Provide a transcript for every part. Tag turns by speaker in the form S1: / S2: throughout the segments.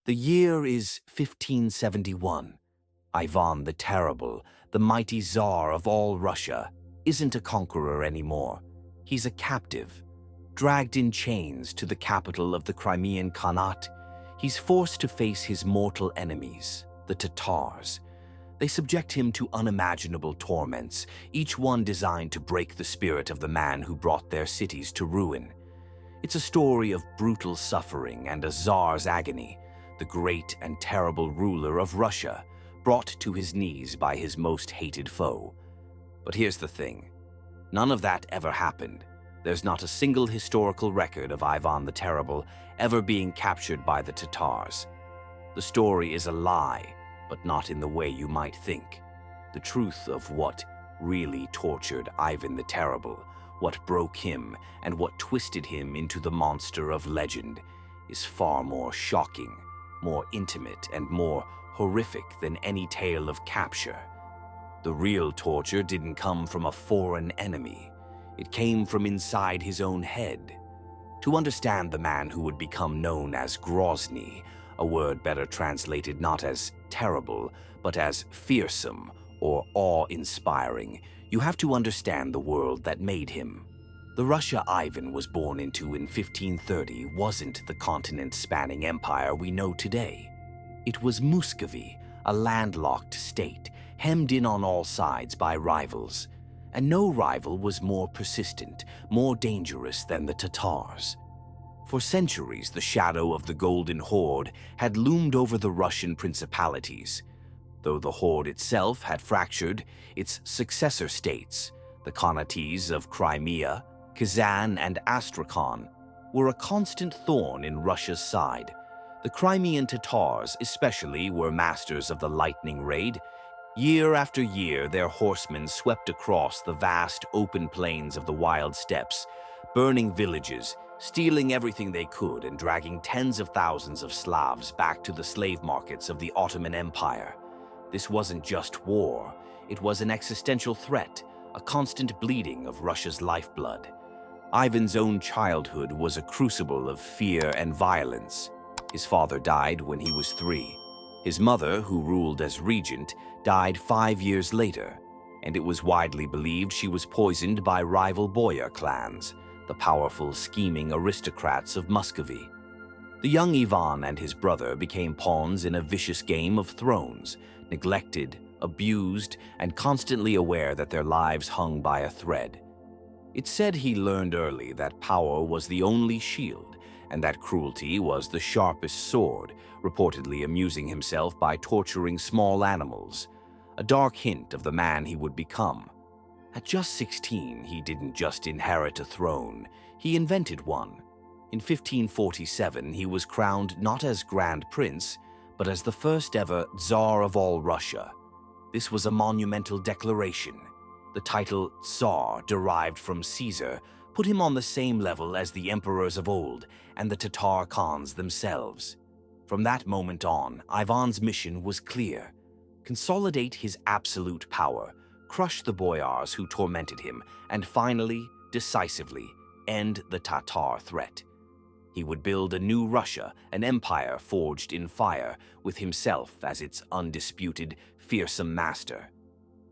S1: The year is 1571. Ivan the Terrible, the mighty Tsar of all Russia, isn't a conqueror anymore. He's a captive. Dragged in chains to the capital of the Crimean Khanate, he's forced to face his mortal enemies, the Tatars. They subject him to unimaginable torments, each one designed to break the spirit of the man who brought their cities to ruin. It's a story of brutal suffering and a Tsar's agony, the great and terrible ruler of Russia, brought to his knees by his most hated foe. But here's the thing. None of that ever happened. There's not a single historical record of Ivan the Terrible ever being captured by the Tatars. The story is a lie, but not in the way you might think. The truth of what really tortured Ivan the Terrible, what broke him, and what twisted him into the monster of legend is far more shocking, more intimate, and more horrific than any tale of capture. The real torture didn't come from a foreign enemy. It came from inside his own head. To understand the man who would become known as Grozny, a word better translated not as terrible, but as fearsome or awe-inspiring, you have to understand the world that made him. The Russia Ivan was born into in 1530 wasn't the continent-spanning empire we know today. It was Muscovy, a landlocked state, hemmed in on all sides by rivals. And no rival was more persistent, more dangerous than the Tatars. For centuries, the shadow of the Golden Horde had loomed over the Russian principalities. Though the horde itself had fractured, its successor states, the Khanates of Crimea, Kazan, and Astrakhan, were a constant thorn in Russia's side. The Crimean Tatars, especially, were masters of the lightning raid. Year after year, their horsemen swept across the vast open plains of the wild steppes, burning villages, stealing everything they could, and dragging tens of thousands of Slavs back to the slave markets of the Ottoman Empire. This wasn't just war, it was an existential threat, a constant bleeding of Russia's lifeblood. Ivan's own childhood was a crucible of fear and violence. His father died when he was 3. His mother, who ruled as regent, died 5 years later, and it was widely believed she was poisoned by rival boyar clans, the powerful, scheming aristocrats of Muscovy. The young Ivan and his brother became pawns in a vicious game of thrones, neglected, abused, and constantly aware that their lives hung by a thread. It's said he learned early that power was the only shield, and that cruelty was the sharpest sword, reportedly amusing himself by torturing small animals, a dark hint of the man he would become. At just 16, he didn't just inherit a throne, he invented one. In 1547, he was crowned not as Grand Prince, but as the first ever Tsar of all Russia. This was a monumental declaration. The title Tsar, derived from Caesar, put him on the same level as the emperors of old and the Tatar Khans themselves. From that moment on, Ivan's mission was clear: consolidate his absolute power, crush the boyars who tormented him, and finally, decisively, end the Tatar threat. He would build a new Russia, an empire forged in fire, with himself as its undisputed, fearsome master.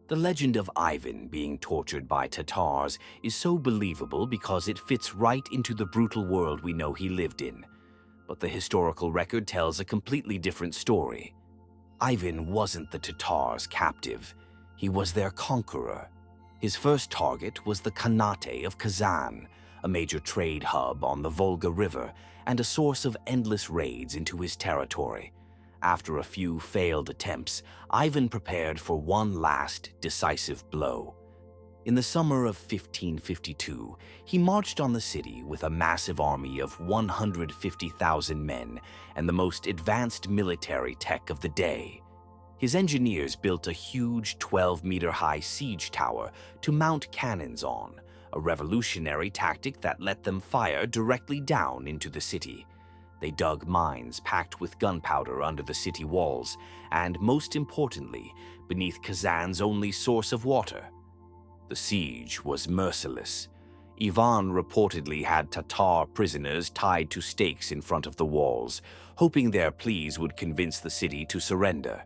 S1: The legend of Ivan being tortured by Tatars is so believable because it fits right into the brutal world we know he lived in. But the historical record tells a completely different story. Ivan wasn't the Tatars' captive. He was their conqueror. His first target was the Khanate of Kazan, a major trade hub on the Volga River and a source of endless raids into his territory. After a few failed attempts, Ivan prepared for one last decisive blow. In the summer of 1552, he marched on the city with a massive army of 150,000 men and the most advanced military tech of the day. His engineers built a huge 12-meter-high siege tower to mount cannons on, a revolutionary tactic that let them fire directly down into the city. They dug mines packed with gunpowder under the city walls, and most importantly, beneath Kazan's only source of water. The siege was merciless. Ivan reportedly had Tatar prisoners tied to stakes in front of the walls, hoping their pleas would convince the city to surrender.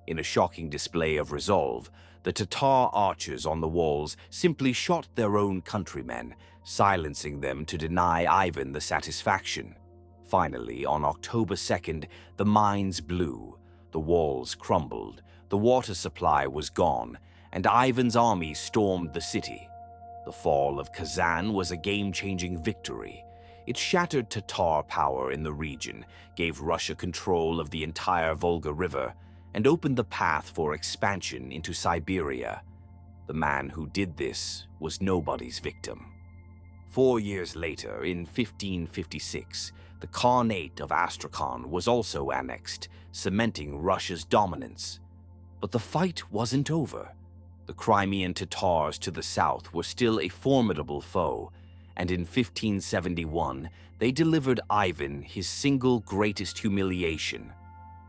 S1: In a shocking display of resolve, the Tatar archers on the walls simply shot their own countrymen, silencing them to deny Ivan the satisfaction. Finally, on October 2nd, the mines blew, the walls crumbled, the water supply was gone, and Ivan's army stormed the city. The fall of Kazan was a game-changing victory. It shattered Tatar power in the region, gave Russia control of the entire Volga River, and opened the path for expansion into Siberia. The man who did this was nobody's victim. 4 years later, in 1556, the Khanate of Astrakhan was also annexed, cementing Russia's dominance. But the fight wasn't over. The Crimean Tatars to the south were still a formidable foe, and in 1571 they delivered Ivan his single greatest humiliation.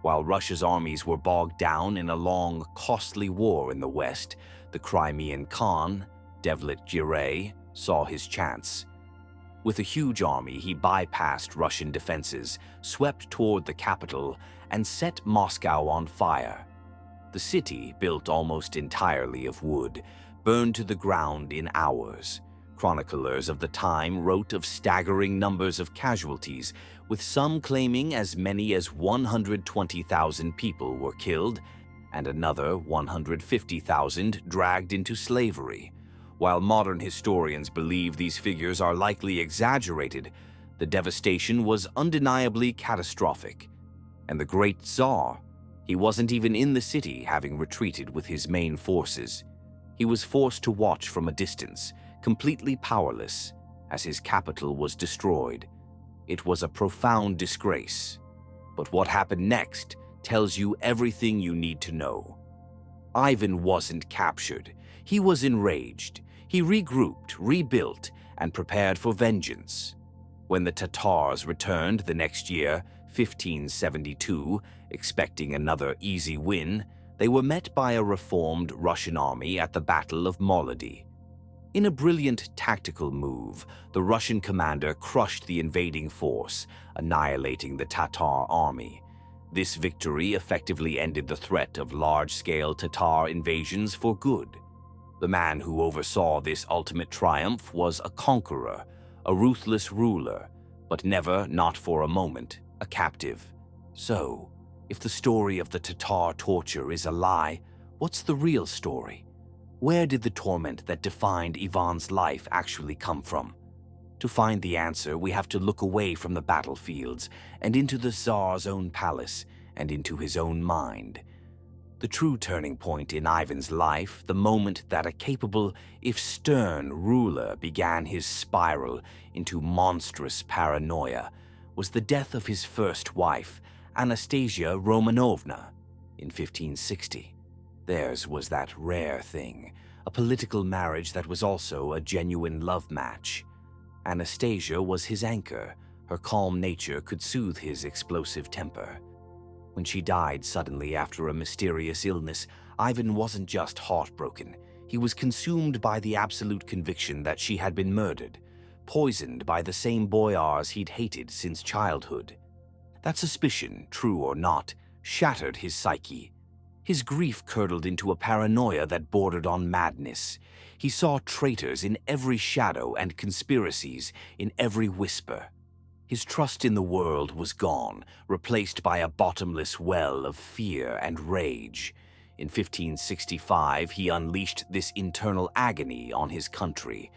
S1: While Russia's armies were bogged down in a long, costly war in the west, the Crimean Khan, Devlet Giray, saw his chance. With a huge army, he bypassed Russian defenses, swept toward the capital, and set Moscow on fire. The city, built almost entirely of wood, burned to the ground in hours. Chroniclers of the time wrote of staggering numbers of casualties, with some claiming as many as 120,000 people were killed and another 150,000 dragged into slavery. While modern historians believe these figures are likely exaggerated, the devastation was undeniably catastrophic. And the great Tsar, he wasn't even in the city, having retreated with his main forces. He was forced to watch from a distance, completely powerless, as his capital was destroyed. It was a profound disgrace. But what happened next tells you everything you need to know. Ivan wasn't captured. He was enraged. He regrouped, rebuilt, and prepared for vengeance. When the Tatars returned the next year, 1572, expecting another easy win, they were met by a reformed Russian army at the Battle of Molody. In a brilliant tactical move, the Russian commander crushed the invading force, annihilating the Tatar army. This victory effectively ended the threat of large-scale Tatar invasions for good. The man who oversaw this ultimate triumph was a conqueror, a ruthless ruler, but never, not for a moment, a captive. So, if the story of the Tatar torture is a lie, what's the real story? Where did the torment that defined Ivan's life actually come from? To find the answer, we have to look away from the battlefields and into the Tsar's own palace and into his own mind. The true turning point in Ivan's life, the moment that a capable, if stern, ruler began his spiral into monstrous paranoia, was the death of his first wife, Anastasia Romanovna, in 1560. Theirs was that rare thing, a political marriage that was also a genuine love match. Anastasia was his anchor. Her calm nature could soothe his explosive temper. When she died suddenly after a mysterious illness, Ivan wasn't just heartbroken. He was consumed by the absolute conviction that she had been murdered, poisoned by the same boyars he'd hated since childhood. That suspicion, true or not, shattered his psyche. His grief curdled into a paranoia that bordered on madness. He saw traitors in every shadow and conspiracies in every whisper. His trust in the world was gone, replaced by a bottomless well of fear and rage. In 1565, he unleashed this internal agony on his country.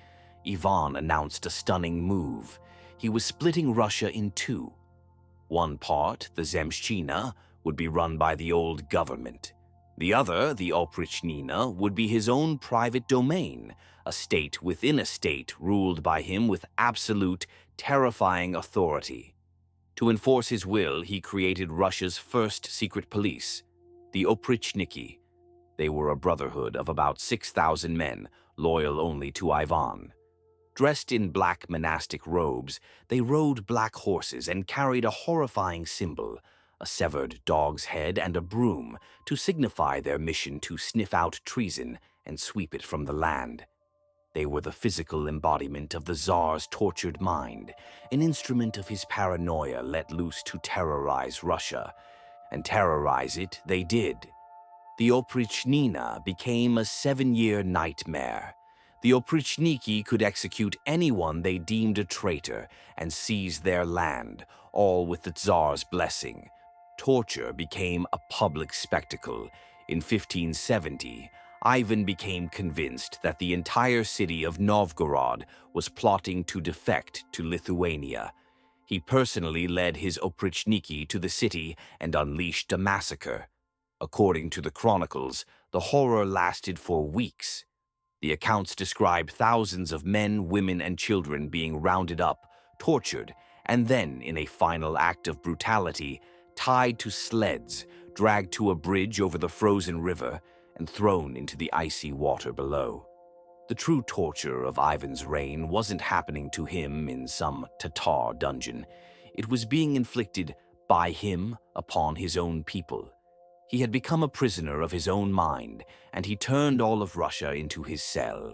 S1: Ivan announced a stunning move. He was splitting Russia in two. One part, the Zemshchina, would be run by the old government. The other, the Oprichnina, would be his own private domain, a state within a state ruled by him with absolute, terrifying authority. To enforce his will, he created Russia's first secret police, the Oprichniki. They were a brotherhood of about 6,000 men, loyal only to Ivan. Dressed in black monastic robes, they rode black horses and carried a horrifying symbol, a severed dog's head and a broom, to signify their mission to sniff out treason and sweep it from the land. They were the physical embodiment of the Tsar's tortured mind, an instrument of his paranoia let loose to terrorize Russia. And terrorize it they did. The Oprichnina became a 7-year nightmare. The Oprichniki could execute anyone they deemed a traitor and seize their land, all with the Tsar's blessing. Torture became a public spectacle. In 1570, Ivan became convinced that the entire city of Novgorod was plotting to defect to Lithuania. He personally led his Oprichniki to the city and unleashed a massacre. According to the chronicles, the horror lasted for weeks. The accounts describe thousands of men, women, and children being rounded up, tortured, and then, in a final act of brutality, tied to sleds, dragged to a bridge over the frozen river, and thrown into the icy water below. The true torture of Ivan's reign wasn't happening to him in some Tatar dungeon. It was being inflicted by him upon his own people. He had become a prisoner of his own mind, and he turned all of Russia into his cell.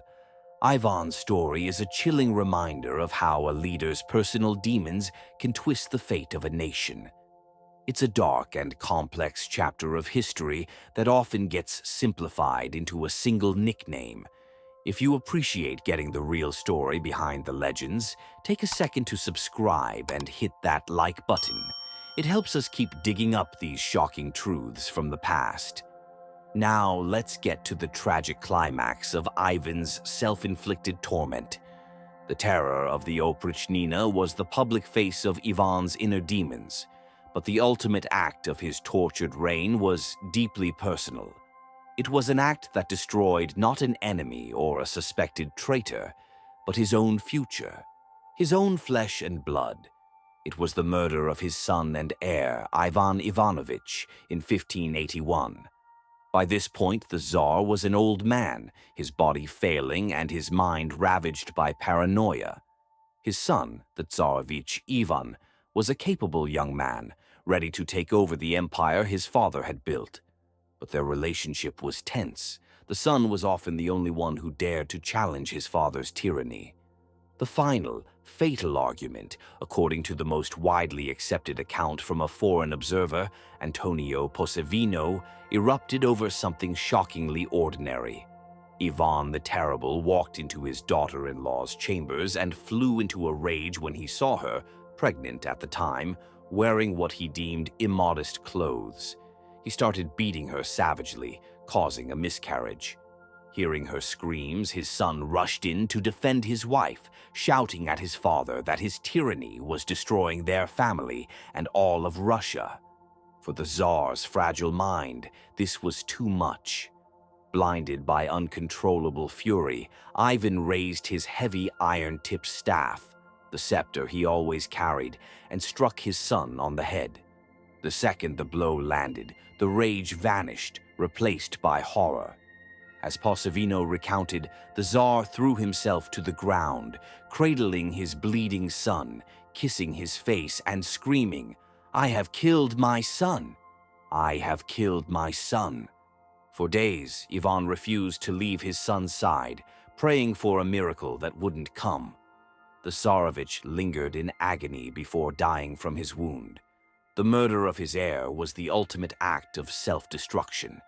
S1: Ivan's story is a chilling reminder of how a leader's personal demons can twist the fate of a nation. It's a dark and complex chapter of history that often gets simplified into a single nickname. If you appreciate getting the real story behind the legends, take a second to subscribe and hit that like button. It helps us keep digging up these shocking truths from the past. Now let's get to the tragic climax of Ivan's self-inflicted torment. The terror of the Oprichnina was the public face of Ivan's inner demons, but the ultimate act of his tortured reign was deeply personal. It was an act that destroyed not an enemy or a suspected traitor, but his own future, his own flesh and blood. It was the murder of his son and heir, Ivan Ivanovich, in 1581. By this point, the Tsar was an old man, his body failing and his mind ravaged by paranoia. His son, the Tsarevich Ivan, was a capable young man, ready to take over the empire his father had built. But their relationship was tense. The son was often the only one who dared to challenge his father's tyranny. The final, fatal argument, according to the most widely accepted account from a foreign observer, Antonio Posevino, erupted over something shockingly ordinary. Ivan the Terrible walked into his daughter-in-law's chambers and flew into a rage when he saw her, pregnant at the time, wearing what he deemed immodest clothes. He started beating her savagely, causing a miscarriage. Hearing her screams, his son rushed in to defend his wife, shouting at his father that his tyranny was destroying their family and all of Russia. For the Tsar's fragile mind, this was too much. Blinded by uncontrollable fury, Ivan raised his heavy iron-tipped staff, the scepter he always carried, and struck his son on the head. The second the blow landed, the rage vanished, replaced by horror. As Posevino recounted, the Tsar threw himself to the ground, cradling his bleeding son, kissing his face and screaming, "I have killed my son! I have killed my son!" For days, Ivan refused to leave his son's side, praying for a miracle that wouldn't come. The Tsarevich lingered in agony before dying from his wound. The murder of his heir was the ultimate act of self-destruction.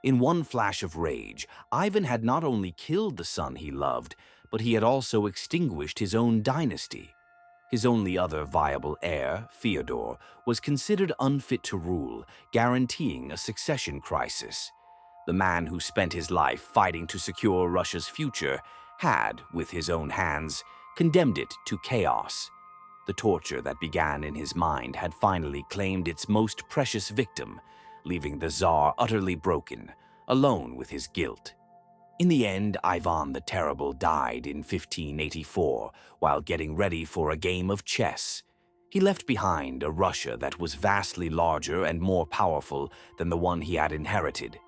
S1: In one flash of rage, Ivan had not only killed the son he loved, but he had also extinguished his own dynasty. His only other viable heir, Fyodor, was considered unfit to rule, guaranteeing a succession crisis. The man who spent his life fighting to secure Russia's future had, with his own hands, condemned it to chaos. The torture that began in his mind had finally claimed its most precious victim, leaving the Tsar utterly broken, alone with his guilt. In the end, Ivan the Terrible died in 1584 while getting ready for a game of chess. He left behind a Russia that was vastly larger and more powerful than the one he had inherited.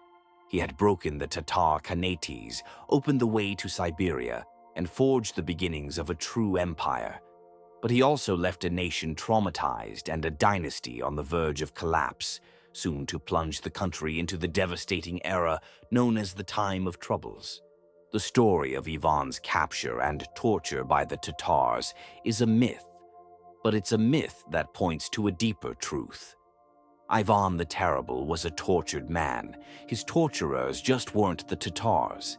S1: He had broken the Tatar Khanates, opened the way to Siberia, and forged the beginnings of a true empire. But he also left a nation traumatized and a dynasty on the verge of collapse, soon to plunge the country into the devastating era known as the Time of Troubles. The story of Ivan's capture and torture by the Tatars is a myth, but it's a myth that points to a deeper truth. Ivan the Terrible was a tortured man. His torturers just weren't the Tatars.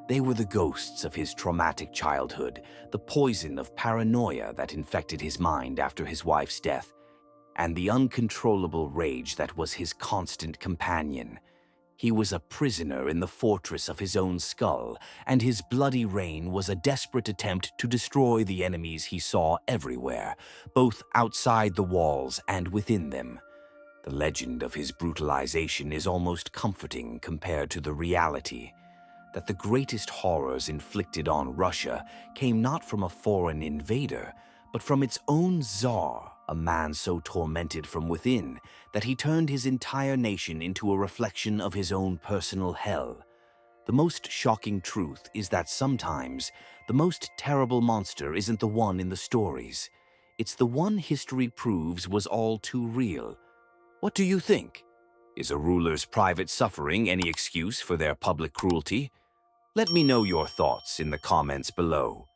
S1: They were the ghosts of his traumatic childhood, the poison of paranoia that infected his mind after his wife's death, and the uncontrollable rage that was his constant companion. He was a prisoner in the fortress of his own skull, and his bloody reign was a desperate attempt to destroy the enemies he saw everywhere, both outside the walls and within them. The legend of his brutalization is almost comforting compared to the reality that the greatest horrors inflicted on Russia came not from a foreign invader, but from its own Tsar, a man so tormented from within that he turned his entire nation into a reflection of his own personal hell. The most shocking truth is that sometimes the most terrible monster isn't the one in the stories. It's the one history proves was all too real. What do you think? Is a ruler's private suffering any excuse for their public cruelty? Let me know your thoughts in the comments below.